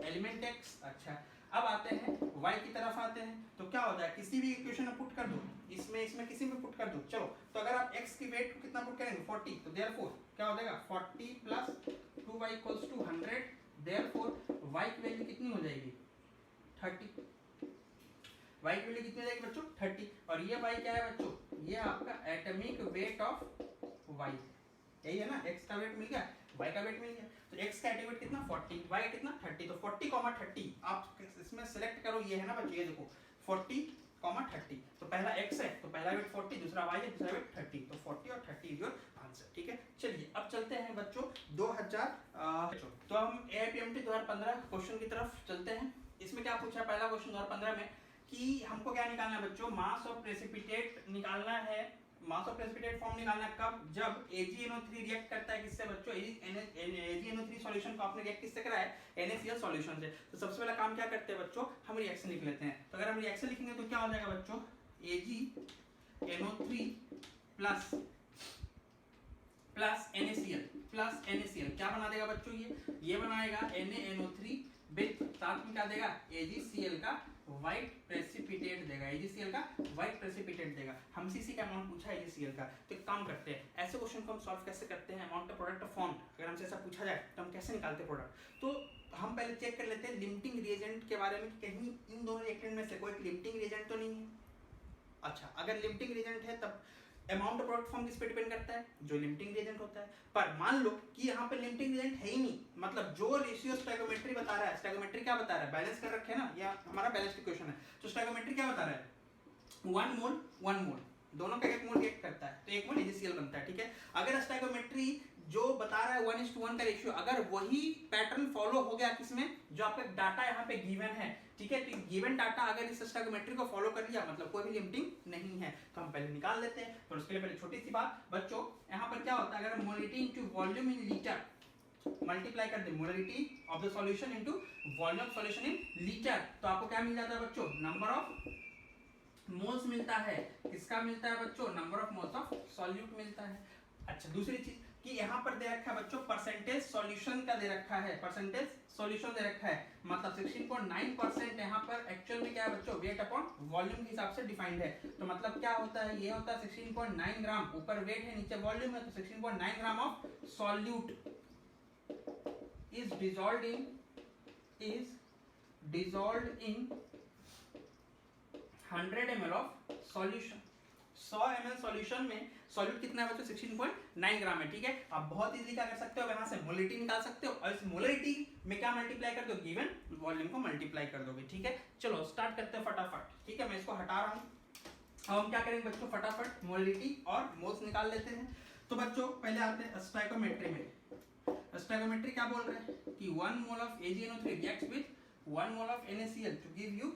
element x। अच्छा अब आते हैं y की तरफ आते हैं, तो क्या होता है, किसी भी इक्वेशन में पुट कर दो, इसमें किसी में पुट कर दो। चलो तो अगर आप x की वेट को कितना पुट करेंगे 40, तो देयरफॉर क्या हो जाएगा 40 plus 2y equals to 100, therefore y की वैल्यू कितनी हो जाएगी 30, y की वैल्यू कितनी हो जाएगी बच्चों 30, और ये y क्या है बच्चों, ये आपका एटॉमिक वेट ऑफ y, यही है ना, x का वेट मिल गया, y का वेट मिल गया, तो x का एटॉमिक वेट कितना 40, y कितना 30, तो 40, 30 आप इसमें सिलेक्ट करो, ये है ना बच्चों, ये देखो 40, 30। तो पहला x है तो पहला वेट 40, दूसरा y है, दूसरा वेट 30। तो 40 और 30 इज योर आंसर। ठीक है, चलिए अब चलते हैं बच्चों 2000 तो हम AIPMT 2015 क्वेश्चन की तरफ चलते हैं। इसमें क्या पूछा है पहला क्वेश्चन 2015 में कि हमको क्या निकालना है बच्चों, मास ऑफ प्रेसिपिटेट निकालना है। मास ऑफ प्रेसिपिटेट फॉर्म निकालना है कब, जब AgNO3 रिएक्ट करता है किससे बच्चों, AgNO3 सॉल्यूशन को आपने रिएक्ट किससे करा है, NaCl सॉल्यूशन से। तो सबसे पहला काम क्या करते हैं बच्चों, हम रिएक्शन लिख लेते हैं। तो अगर हम रिएक्शन लिखेंगे तो क्या हो जाएगा बच्चों, AgNO3 प्लस NaCl क्या बना देगा बच्चों, ये बनाएगा NaNO3 विद साथ में क्या देगा, AgCl का व्हाइट प्रेसिपिटेट देगा, AgCl का व्हाइट प्रेसिपिटेट देगा। हमसे इसी का अमाउंट पूछा है AgCl का। तो एक काम करते हैं, ऐसे क्वेश्चन को हम सॉल्व कैसे करते हैं, amount of product of form अगर हमसे ऐसा पूछा जाए तो हम कैसे निकालते हैं प्रोडक्ट। तो हम पहले चेक कर लेते हैं लिमिटिंग रिएजेंट के बारे में कि कहीं इन दोनों रिएक्टेंट में से कोई लिमिटिंग रिएजेंट तो नहीं है। अच्छा, अगर लिमिटिंग रिएजेंट है तब अमाउंट ऑफ प्रोडक्ट फॉर्म किस पे डिपेंड करता है, जो लिमिटिंग रिएजेंट होता है। पर मान लो कि यहाँ पे लिमिटिंग रिएजेंट है ही नहीं, मतलब जो रेशियो स्टोइकोमेट्री बता रहा है, स्टोइकोमेट्री क्या बता रहा है, बैलेंस कर रखे हैं ना, या हमारा बैलेंस इक्वेशन है, तो स्टोइकोमेट्री क्या बता रहा है, 1 मोल 1 मोल, दोनों का 1 मोल रिएक्ट करता है तो 1 मोल AgCl बनता है। ठीक है, अगर स्टोइकोमेट्री जो बता रहा है 1:1 का रेशियो, अगर वही पैटर्न फॉलो हो गया किसमें, जो आपका डाटा यहाँ पे गिवन है, ठीक है, तो गिवन डाटा अगर इस स्टोइकोमेट्री को फॉलो कर लिया मतलब कोई भी लिमिटिंग नहीं है। तो हम पहले निकाल लेते हैं। तो उसके लिए पहले छोटी सी बात बच्चों, यहाँ पर क्या होता है, अगर molarity into volume in litre multiply कर दे, molarity of the solution into volume of solution in litre, तो आपको क्या मिल जाता है बच्चों, नंबर ऑफ मोल्स मिलता है। किसका मिलता है बच्चों, number of moles of solute मिलता है। अच्छा, दूसरी चीज कि यहाँ पर दे रखा है बच्चों परसेंटेज सॉल्यूशन का दे रखा है, परसेंटेज सॉल्यूशन दे रखा है, मतलब 16.9% यहाँ पर एक्चुअल में क्या है बच्चों, वेट अपॉन वॉल्यूम के हिसाब से डिफाइंड है। तो मतलब क्या होता है, ये होता है 16.9 ग्राम, ऊपर वेट है नीचे वॉल्यूम है, तो 16.9 gram of solute is dissolved in 100 ml of solution. 100 ml solution में सॉल्यूट कितना है बच्चों, 16.9 ग्राम है। ठीक है, आप बहुत इजीली क्या कर सकते हो, यहाँ से मोलरिटी निकाल सकते हो और इस मोलरिटी में क्या मल्टीप्लाई कर दो, गिवन वॉल्यूम को मल्टीप्लाई कर दोगे। ठीक है, चलो स्टार्ट करते हैं फटाफट। ठीक है, मैं इसको हटा रहा हूँ। अब हम क्या करेंगे बच्चों, फटाफट मोलरिटी और मोल्स निकाल लेते हैं। तो बच्चों पहले आते हैं स्टोइकोमेट्री में। स्टोइकोमेट्री क्या बोल रहे हैं कि 1 mole of AgNO3 reacts with 1 mole of NaCl to give you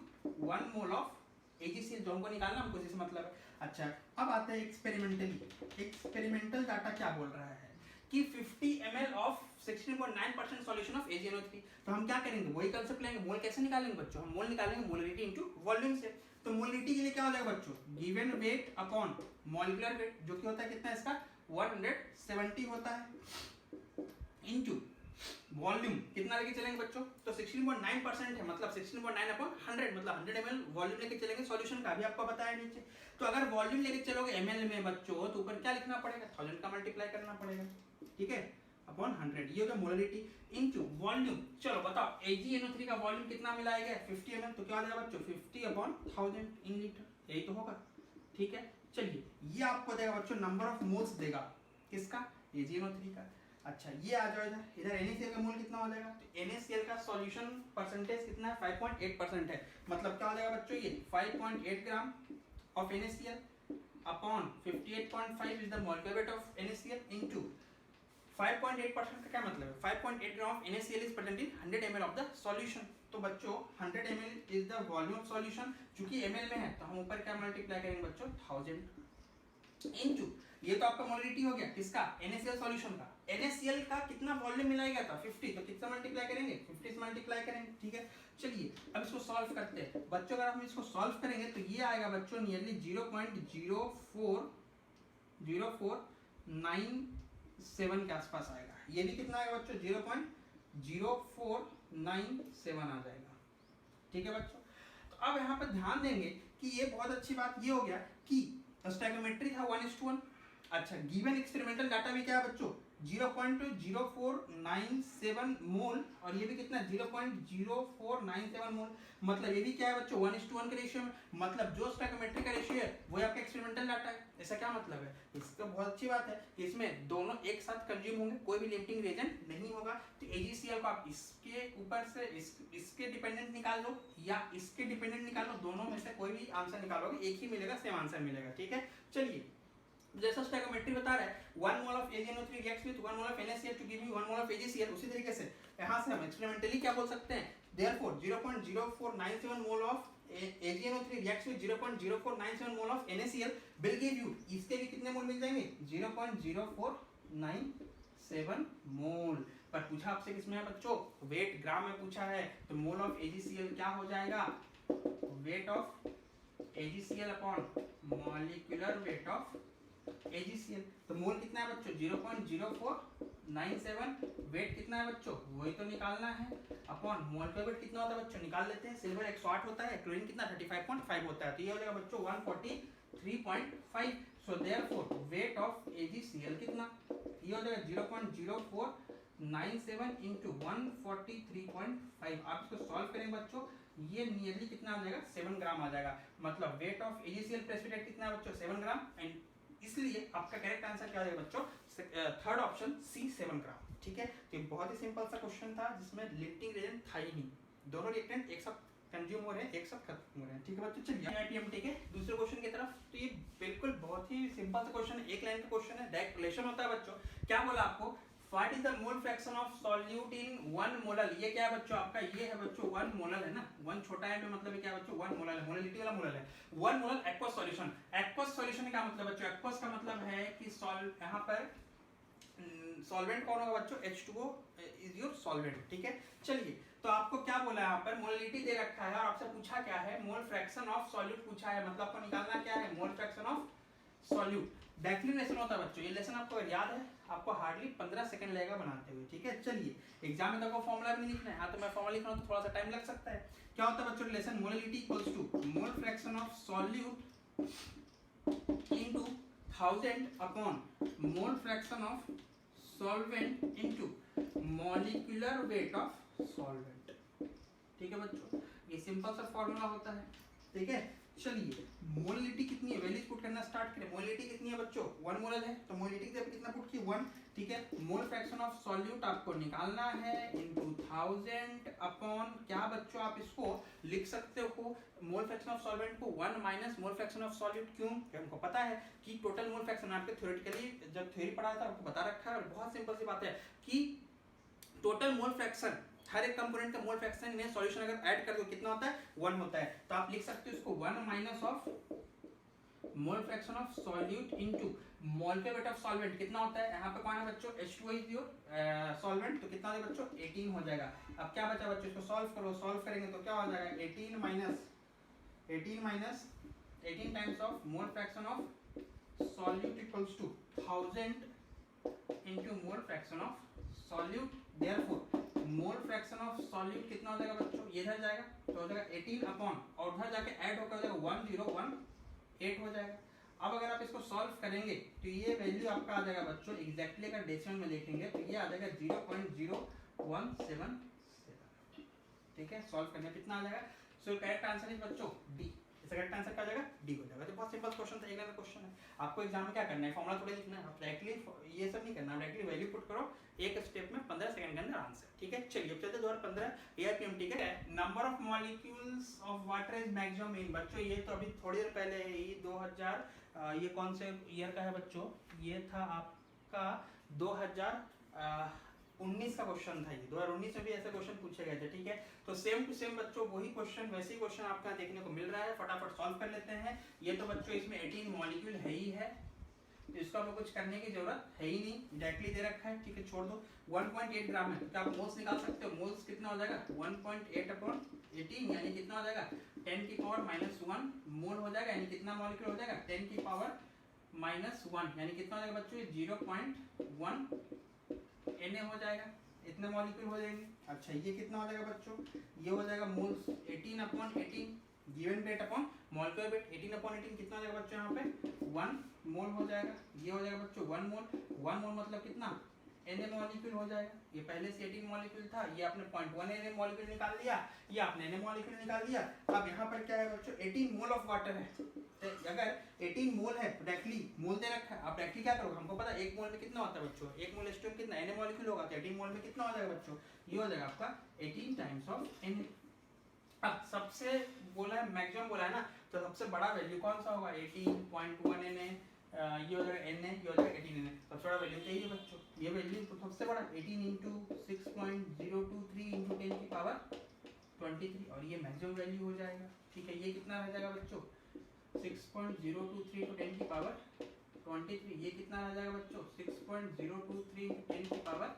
1 mole of AgCl, जो हमको निकालना हमको जिससे मतलब है। अच्छा, अब आते हैं एक्सपेरिमेंटली। एक्सपेरिमेंटल डाटा क्या बोल रहा है कि 50 ml of 16.9% solution of AgNO3। तो हम क्या करेंगे, वही कांसेप्ट लेंगे। मोल कैसे निकालेंगे बच्चों, हम मोल निकालेंगे मोलरिटी इनटू वॉल्यूम से। तो मोलरिटी के लिए क्या हो जाएगा बच्चों, given weight upon molecular wait, जो कि होता है कितना इसका 170 होता है, इनटू वॉल्यूम कितना लेके चलेंगे बच्चों, तो 16.9% है, मतलब 16.9 अपॉन 100, मतलब 100 ml वॉल्यूम लेके चलेंगे सॉल्यूशन का, भी आपको बताया नीचे। तो अगर वॉल्यूम लेके चलोगे ml में बच्चों, तो ऊपर क्या लिखना पड़ेगा, 1000 का मल्टीप्लाई करना पड़ेगा। ठीक है, अपॉन 100, ये हो गया मोलरिटी इनटू वॉल्यूम। चलो बताओ AgNO3 का वॉल्यूम कितना मिलाया गया, 50 ml, तो क्या हो जाएगा बच्चों 50 अपॉन 1000 इन लीटर, यही तो होगा। ठीक है, चलिए ये आपको देगा बच्चों नंबर ऑफ मोल्स देगा, किसका, AgNO3 का। अच्छा, ये आ जाओ इधर NaCl का मोल कितना हो जाएगा, तो NaCl का सॉल्यूशन परसेंटेज कितना है, 5.8% है, मतलब क्या हो जाएगा बच्चों, ये 5.8 gram of NaCl upon 58.5 is the molar weight of NaCl into 5.8% का क्या मतलब है, 5.8 gram of NaCl is present in 100 ml of the solution. तो बच्चों 100 ml is the volume of solution, चूंकि ml में है तो हम ऊपर क्या मल्टीप्लाई करेंगे बच्चों 1000 इनटू, ये तो आपका मोलरिटी हो गया किसका, NaCl सॉल्यूशन का। NaCl का कितना वॉल्यूम मिलाया गया था 50, तो कितना मल्टीप्लाई करेंगे 50 से मल्टीप्लाई करेंगे। ठीक है, चलिए अब इसको सॉल्व करते हैं बच्चों। अगर हम इसको सॉल्व करेंगे तो ये आएगा बच्चों नियरली 0.04997 के आसपास आएगा। ये भी कितना आएगा बच्चों, 0.0497 आ जाएगा। ठीक है बच्चों, तो अब यहाँ पर ध्यान देंगे कि ये बहुत अच्छी बात ये हो गया कि स्टोइकोमेट्री था 1:1। अच्छा, गिवन एक्सपेरिमेंटल डाटा भी क्या है बच्चों, 0.0497 मोल और ये भी कितना 0.0497 मोल। मतलब ये भी क्या है बच्चों 1:1 के रेशियो में। मतलब जो स्टोइकोमेट्रिक का रेशियो है वो आपका एक्सपेरिमेंटल डाटा है। ऐसा क्या मतलब है? इसका बहुत अच्छी बात है कि इसमें दोनों एक साथ कंज्यूम होंगे, कोई भी लिमिटिंग रिएजेंट नहीं होगा। तो AgCl को आप इसके ऊपर से इसके डिपेंडेंट निकाल दो या इसके डिपेंडेंट निकाल लो, दोनों में से कोई भी आंसर निकालोगे एक ही मिलेगा, सेम आंसर मिलेगा। ठीक है, चलिए जैसा स्टोइकोमेट्री बता रहा है 1 mole of AgNO3 reacts with 1 mole of NaCl to give you 1 mole of AgCl, उसी तरीके से यहां से हम एक्सपेरिमेंटली क्या बोल सकते हैं, therefore 0.0497 mole of AgNO3 reacts with 0.0497 mole of NaCl will give you, इसके भी कितने मोल मिल जाएंगे 0.0497 मोल। पर पूछा आपसे किसमें है बच्चों, वेट ग्राम में पूछा है, तो मोल ऑफ AgCl क्या हो जाएगा, weight of AgCl upon molecular weight of AgCl। तो मोल कितना है बच्चों 0.0497, वेट कितना है बच्चों वही तो निकालना है, अपॉन मॉलिक्यूलर वेट कितना होता है बच्चों निकाल लेते हैं। सिल्वर 108 होता है, क्लोरीन कितना 35.5 होता है, तो ये हो जाएगा बच्चों 143.5। So therefore weight of AgCl कितना, ये हो जाएगा 0.0497 इंटू 143.5। आप इसको सॉल्व करेंगे बच्चों, ये नियरली कितना आ जाएगा 7 ग्राम आ जाएगा। मतलब वेट ऑफ AgCl प्रेसिपिटेट कितना है बच्चों 7 ग्राम, एंड इसलिए आपका करेक्ट आंसर क्या हो जाएगा बच्चों, थर्ड ऑप्शन सी 7 ग्राम। ठीक है, तो ये बहुत ही सिंपल सा क्वेश्चन था जिसमें लिमिटिंग रिएजेंट था ही नहीं, दोनों रिएक्टेंट एक साथ कंज्यूम हो रहे हैं, एक साथ खत्म हो रहे हैं। ठीक है बच्चों, चलिए IPMT के दूसरे क्वेश्चन की तरफ। तो ये बिल्कुल बहुत ही सिंपल सा क्वेश्चन है, एक लाइन का क्वेश्चन है, डायरेक्ट रिलेशन होता है बच्चों। क्या बोला आपको, what is the mole fraction of solute in 1 molal. ये क्या है बच्चों आपका, ये है बच्चों 1 मोलल है ना, 1 छोटा है तो मतलब ये क्या है बच्चों 1 मोलल है, मोललिटी वाला मोलल है। 1 molal aqueous solution. Aqueous solution का मतलब बच्चों, एक्वस का मतलब है कि यहाँ पर सॉल्वेंट कौन होगा बच्चों, H2O इज योर सॉल्वेंट। ठीक है, चलिए तो आपको क्या बोला है यहाँ पर, मोललिटी दे रखा है और आपसे पूछा क्या है, मोल फ्रैक्शन ऑफ सॉल्यूट पूछा है, मतलब आपको निकालना क्या है, मोल फ्रैक्शन ऑफ सॉल्यूट। डेक्लिनेशन होता है बच्चों, ये लेसन आपको याद है, आपको हार्डली 15 सेकंड लगेगा बनाते हुए। ठीक है, चलिए एग्जाम में तो आपको फॉर्मूला भी नहीं लिखना है, हाँ तो मैं फॉर्मूला लिख रहा हूँ तो थोड़ा सा टाइम लग सकता है। क्या होता है बच्चों relation, molality equals to mole fraction of solute into 1000 upon mole fraction of solvent into molecular weight of solvent. ठीक है बच्चों, ये सिंपल सा फॉर्मूला होता है। ठीक है, चलिए मोललिटी कितनी है, वैल्यूज पुट करना स्टार्ट करें। मोललिटी कितनी है बच्चों 1 मोलल है, तो मोललिटी की जगह कितना पुट की 1। ठीक है, मोल फ्रैक्शन ऑफ सॉल्यूट आपको निकालना है इनटू 1000 अपॉन क्या बच्चों, आप इसको लिख सकते हो मोल फ्रैक्शन ऑफ सॉल्वेंट को 1 minus mole fraction of solute. क्यों, हमको पता है कि टोटल मोल फ्रैक्शन आपके थ्योरेटिकली जब थ्योरी पढ़ा था आपको बता रखा है, और बहुत सिंपल सी बात है कि टोटल मोल फ्रैक्शन हर एक कंपोनेंट का मोल फ्रैक्शन में सॉल्यूशन अगर ऐड कर दो कितना होता है 1 होता है। तो आप लिख सकते हो इसको 1 minus of mole fraction of solute into molar weight of solvent कितना होता है, यहाँ पे कौन है बच्चों H2O इज योर सॉल्वेंट, तो कितना है बच्चों 18 हो जाएगा। अब क्या बचा बच्चों, इसको सॉल्व करो, सॉल्व करेंगे तो क्या हो जाएगा 18 minus 18 times of mole fraction of solute equals to 1000 into mole fraction of solute. Therefore mole fraction of solute कितना हो जाएगा बच्चों, ये इधर जाएगा तो हो जाएगा 18 अपॉन और उधर जाके ऐड होकर हो जाएगा 1018 हो जाएगा। अब अगर आप इसको सॉल्व करेंगे तो ये वैल्यू आपका आ जाएगा बच्चों एग्जैक्टली अगर डेसिमल में लिखेंगे तो ये आ जाएगा 0.0177। ठीक है, सॉल्व करने कितना आ जाएगा, सो करेक्ट आंसर इज बच्चों डी। इसका करेक्ट आंसर क्या आ जाएगा डी हो जाएगा। तो बहुत सिंपल क्वेश्चन था, एक नंबर क्वेश्चन है। आपको एग्जाम में क्या करना है, फॉर्मूला थोड़ा लिखना है, आप डायरेक्टली ये सब नहीं करना, डायरेक्टली वैल्यू पुट करो एक स्टेप में 15 सेकंड के अंदर आंसर। ठीक है, चलिए अब चलते 2015 AIPMT का number of molecules of water is maximum in. बच्चों ये तो अभी थोड़ी देर पहले है, ये 2000 ये कौन से ईयर का है बच्चों, ये था आपका 2019 का क्वेश्चन था। ये 2019 में भी ऐसे क्वेश्चन पूछे गए थे। ठीक है, तो सेम टू सेम बच्चों वही क्वेश्चन वैसे ही क्वेश्चन आपका देखने को मिल रहा है, फटाफट सॉल्व कर लेते हैं। ये तो बच्चों इसमें 18 मॉलिक्यूल है ही है, तो इसका हमें कुछ करने की जरूरत है ही नहीं, डायरेक्टली दे रखा है। ठीक है, छोड़ दो। 1.8 ग्राम है, तो आप मोल्स निकाल सकते हो, मोल्स कितना हो जाएगा 1.8 अपॉन 18 यानी कितना हो जाएगा 10 की पावर -1 मोल हो जाएगा, यानी कितना मॉलिक्यूल हो जाएगा 10 की पावर -1 यानी कितना हो जाएगा बच्चों 0.1 Na हो जाएगा, इतने मॉलिक्यूल हो जाएंगे। अच्छा ये कितना हो जाएगा बच्चों, ये हो जाएगा moles 18 upon 18 given weight upon molecular wait 18 upon 18 कितना हो जाएगा बच्चों यहाँ पे 1 मोल हो जाएगा। ये हो जाएगा बच्चों 1 मोल, 1 मोल मतलब कितना Na मॉलिक्यूल हो जाएगा। ये पहले से 18 मॉलिक्यूल था, ये आपने 0.1 Na मॉलिक्यूल निकाल लिया, ये आपने Na मॉलिक्यूल निकाल लिया। अब यहाँ पर क्या है बच्चों, 18 मोल ऑफ वाटर है। तो अगर 18 मोल है, डायरेक्टली मोल दे रखा है, आप डायरेक्टली क्या करोगे, हमको पता है 1 मोल में कितना होता है बच्चों, 1 मोल H2 में कितना Na मॉलिक्यूल होगा, तो 18 मोल में कितना हो जाएगा बच्चों, ये हो जाएगा आपका 18 टाइम्स ऑफ Na। अब सबसे बोला है मैक्सिमम बोला है ना, तो सबसे बड़ा वैल्यू कौन सा होगा, 18.1 Na, ये हो जाएगा Na, ये हो जाएगा 18 Na। सबसे बड़ा वैल्यू चाहिए बच्चों, ये वैल्यू तो सबसे बड़ा 18 इंटू 6.023 इंटू 10 की पावर 23, और ये मैक्सिमम वैल्यू हो जाएगा। ठीक है, ये कितना रह जाएगा बच्चों, 6.023 इंटू 10 की पावर 23, ये कितना रह जाएगा बच्चों, 6.023 इंटू 10 की पावर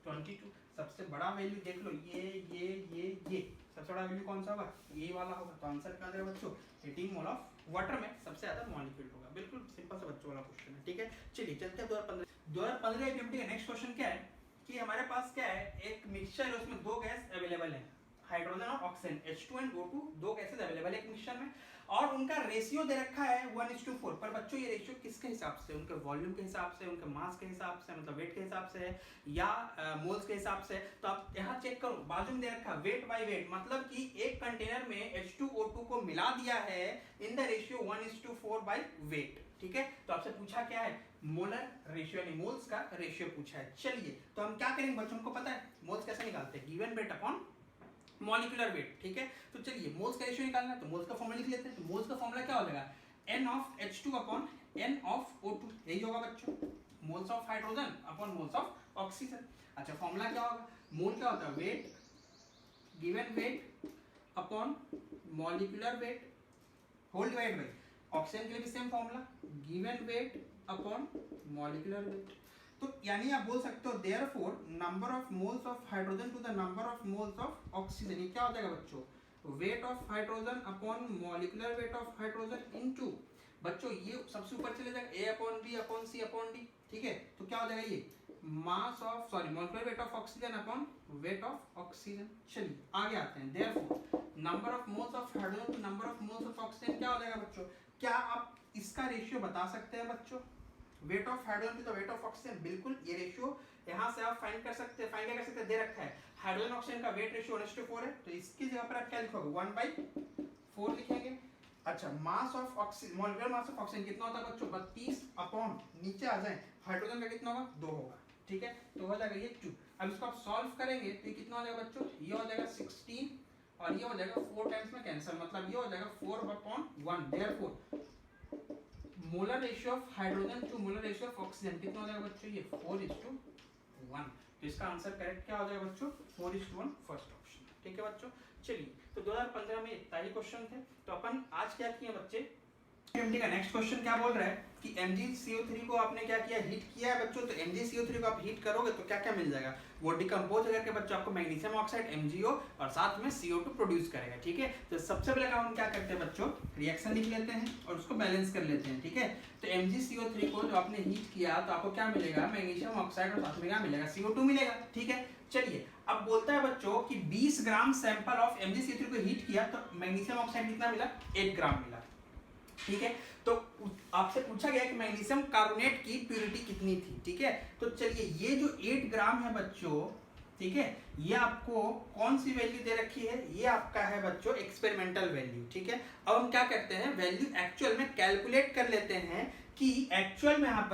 22। सबसे बड़ा वैल्यू देख लो, ये सबसे बड़ा वैल्यू कौन सा होगा, ये वाला होगा। तो आंसर क्या आ जाएगा बच्चों, 18 मोल ऑफ वाटर में सबसे ज्यादा मॉलिक्यूल होगा। बिल्कुल सिंपल सा बच्चों वाला क्वेश्चन है। ठीक है, चलिए चलते हैं 2015 एग्जाम का नेक्स्ट क्वेश्चन क्या है कि हमारे पास क्या है, एक मिक्सचर है, उसमें दो गैस अवेलेबल है, हाइड्रोजन और ऑक्सीजन, H2 एंड O2, दो गैसेस अवेलेबल है एक मिक्सचर में, और उनका रेशियो दे रखा है 1:4। पर बच्चों ये रेशियो किसके हिसाब से, उनके वॉल्यूम के हिसाब से, उनके मास के हिसाब से, मतलब वेट के हिसाब से है, या मोल्स के हिसाब से। तो आप यहाँ चेक करो, बाजू में दे रखा है वेट बाय वेट, मतलब कि एक कंटेनर में H2O2 को मिला दिया है in the ratio 1:4 by weight. ठीक है, तो आपसे पूछा क्या है, मोलर रेशियो यानी मोल्स का रेशियो पूछा है। चलिए तो हम क्या करेंगे बच्चों को पता है मोल्स कैसे निकालते हैं, given weight upon molecular wait. ठीक है, तो चलिए मोल्स का रेशियो निकालना है, तो मोल्स का फॉर्मूला लिख लेते हैं। तो मोल्स का फॉर्मूला क्या हो जाएगा, N of H2 upon N of O2, यही होगा बच्चों, moles of hydrogen upon moles of oxygen. अच्छा, फॉर्मूला क्या होगा, मोल क्या होता है, weight, given weight upon molecular weight whole divide by, oxygen के लिए भी same formula, given weight upon molecular weight. तो यानी आप बोल सकते हो therefore number of moles of hydrogen to the number of moles of oxygen, ये क्या हो जाएगा बच्चों, weight of hydrogen upon molecular weight of hydrogen into, बच्चों ये सबसे ऊपर चले जाएगा A upon B upon C upon D। ठीक है, तो क्या हो जाएगा ये mass of molecular weight of oxygen upon weight of oxygen. चलिए आगे आते हैं, therefore number of moles of hydrogen to number of moles of oxygen क्या हो जाएगा बच्चों, क्या आप इसका रेशियो बता सकते हैं बच्चों, weight of hydrogen to the weight of oxygen, बिल्कुल ये रेशियो यहां से आप फाइंड कर सकते हैं, फाइंड क्या कर सकते हैं, दे रखा है हाइड्रोजन ऑक्सीजन का वेट रेशियो 1:4 है, तो इसकी जगह पर आप क्या लिखोगे 1/4 लिखेंगे। अच्छा, mass of oxygen, molecular mass of oxygen कितना होता है बच्चों, 32 अपॉन, नीचे आ जाए हाइड्रोजन का कितना होगा 2 होगा। ठीक है, तो हो जाएगा ये 2। अब इसको आप सॉल्व करेंगे तो ये कितना हो जाएगा बच्चों, ये हो जाएगा 16 और ये हो जाएगा 4 टाइम्स में कैंसिल, मतलब ये हो जाएगा 4/1। Therefore molar ratio of hydrogen to molar ratio of oxygen कितना हो जाएगा बच्चों, ये 4:1। तो इसका आंसर करेक्ट क्या हो जाएगा बच्चों, 4:1 फर्स्ट ऑप्शन। ठीक है बच्चों, चलिए तो 2015 में इतना ही क्वेश्चन थे। तो अपन आज क्या किए बच्चे, एमडी का नेक्स्ट क्वेश्चन क्या बोल रहा है कि MgCO3 को आपने क्या किया, हीट किया है बच्चों। तो MgCO3 को आप हीट करोगे तो क्या क्या मिल जाएगा, वो डिकम्पोज करके बच्चों आपको मैग्नीशियम ऑक्साइड MgO और साथ में CO2 प्रोड्यूस करेगा। ठीक है, तो सबसे पहले काम हम क्या करते हैं बच्चों, रिएक्शन लिख लेते हैं और उसको बैलेंस कर लेते हैं। ठीक है, तो MgCO3 को जो आपने हीट किया तो आपको क्या मिलेगा, मैग्नीशियम ऑक्साइड और साथ में क्या मिलेगा, CO2 मिलेगा। ठीक है, चलिए अब बोलता है बच्चों कि 20 ग्राम सैंपल ऑफ MgCO3 को हीट किया तो मैग्नीशियम ऑक्साइड कितना मिला, 8 ग्राम मिला। ठीक है, तो आपसे पूछा गया कि मैग्नीशियम कार्बोनेट की प्यूरिटी कितनी थी। ठीक है, तो चलिए ये जो 8 ग्राम है बच्चों, ठीक है, ये आपको कौन सी वैल्यू दे रखी है, ये आपका है बच्चों एक्सपेरिमेंटल वैल्यू। ठीक है, अब हम क्या करते हैं, वैल्यू एक्चुअल में कैलकुलेट कर लेते हैं कि एक्चुअल में यहाँ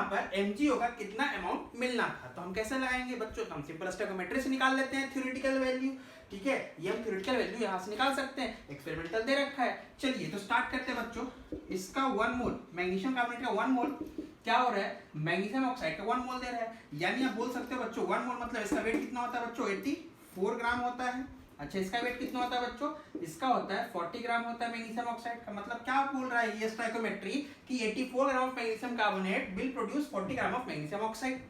पर Mg होगा कितना अमाउंट मिलना था। तो हम कैसे लगाएंगे बच्चों, तो हम सिंपल स्टोइकोमेट्री से निकाल लेते हैं थ्योरेटिकल वैल्यू। ठीक है, ये हम थ्योरेटिकल वैल्यू यहाँ से निकाल सकते हैं, एक्सपेरिमेंटल दे रखा है। चलिए तो स्टार्ट करते हैं बच्चों, इसका 1 मोल मैग्नीशियम कार्बोनेट का 1 मोल क्या हो रहा है, मैग्नीशियम ऑक्साइड का 1 मोल दे रहा है। यानी आप बोल सकते हो बच्चों 1 मोल मतलब इसका वेट कितना होता है बच्चों, 84 ग्राम होता है। अच्छा, इसका वेट कितना होता है बच्चों, इसका होता है 40 ग्राम होता है मैग्नीशियम ऑक्साइड का। मतलब क्या बोल रहा है ये स्टोइकोमेट्री कि 84 gram of magnesium carbonate will produce 40 gram of magnesium oxide.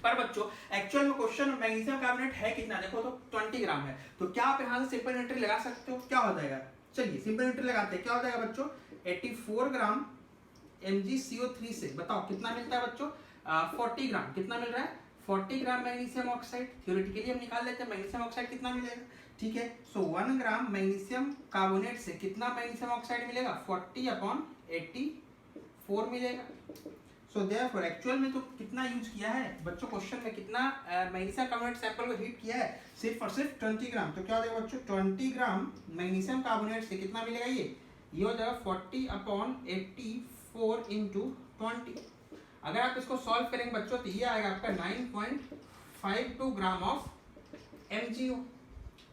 पर बच्चों एक्चुअल में क्वेश्चन में मैग्नीशियम कार्बोनेट है कितना, देखो तो 20 ग्राम है। तो क्या आप यहाँ से सिंपल न्यूट्री लगा सकते हो, क्या हो जाएगा, चलिए सिंपल न्यूट्री लगाते हैं, क्या हो जाएगा बच्चों 84 ग्राम MgCO3 से बताओ कितना मिलता है बच्चों, 40 ग्राम कितना मिल रहा है, 40 ग्राम मैग्नीशियम ऑक्साइड। थ्योरेटिकली हम निकाल लेते हैं मैग्नीशियम ऑक्साइड कितना मिलेगा। ठीक है, सो 1 ग्राम मैग्नीशियम कार्बोनेट से कितना मैग्नीशियम ऑक्साइड मिलेगा, 40/84 मिलेगा। सो देयरफॉर एक्चुअल में तो कितना यूज किया है बच्चों, क्वेश्चन में कितना मैग्नीशियम कार्बोनेट सैंपल को हीट किया है, सिर्फ और सिर्फ 20 ग्राम। तो क्या हो जाएगा बच्चों, 20 ग्राम मैग्नीशियम कार्बोनेट से कितना मिलेगा, ये हो जाएगा 40/84 × 20। अगर आप इसको सॉल्व करेंगे बच्चों तो ये आएगा आपका 9.52 ग्राम ऑफ MgO।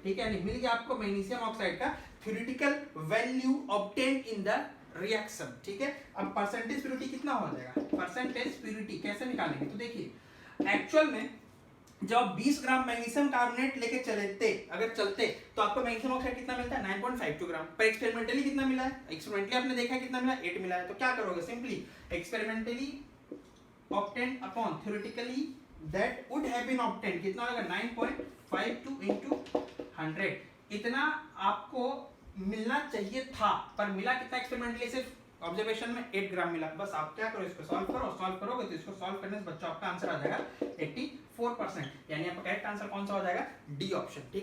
ठीक है, मिल गया आपको मैग्नीशियम ऑक्साइड का theoretical value obtained in the reaction. ठीक है, अब परसेंटेज प्योरिटी कितना हो जाएगा, परसेंटेज प्योरिटी कैसे निकालेंगे, तो देखिए एक्चुअल में जब 20 ग्राम मैग्नीशियम कार्बोनेट लेके चलते तो आपको मैग्नीशियम ऑक्साइड कितना मिलता है, 9.52 ग्राम। पर एक्सपेरिमेंटली कितना मिला है, एक्सपेरिमेंटली आपने देखा है कितना मिला, 8 मिला है। तो क्या करोगे, simply experimentally obtained upon theoretically that would have been obtained कितना होगा, 9.52 × 100। इतना आपको मिलना चाहिए था, पर मिला कितना एक्सपेरिमेंटली, सिर्फ ऑब्जर्वेशन में 8 ग्राम मिला। बस आप क्या करो, इसको सॉल्व करो, सॉल्व करोगे तो इसको सॉल्व करने से बच्चों आपका आंसर आ जाएगा 84%, यानी आपका करेक्ट आंसर कौन सा हो जाएगा, डी ऑप्शन। ठीक।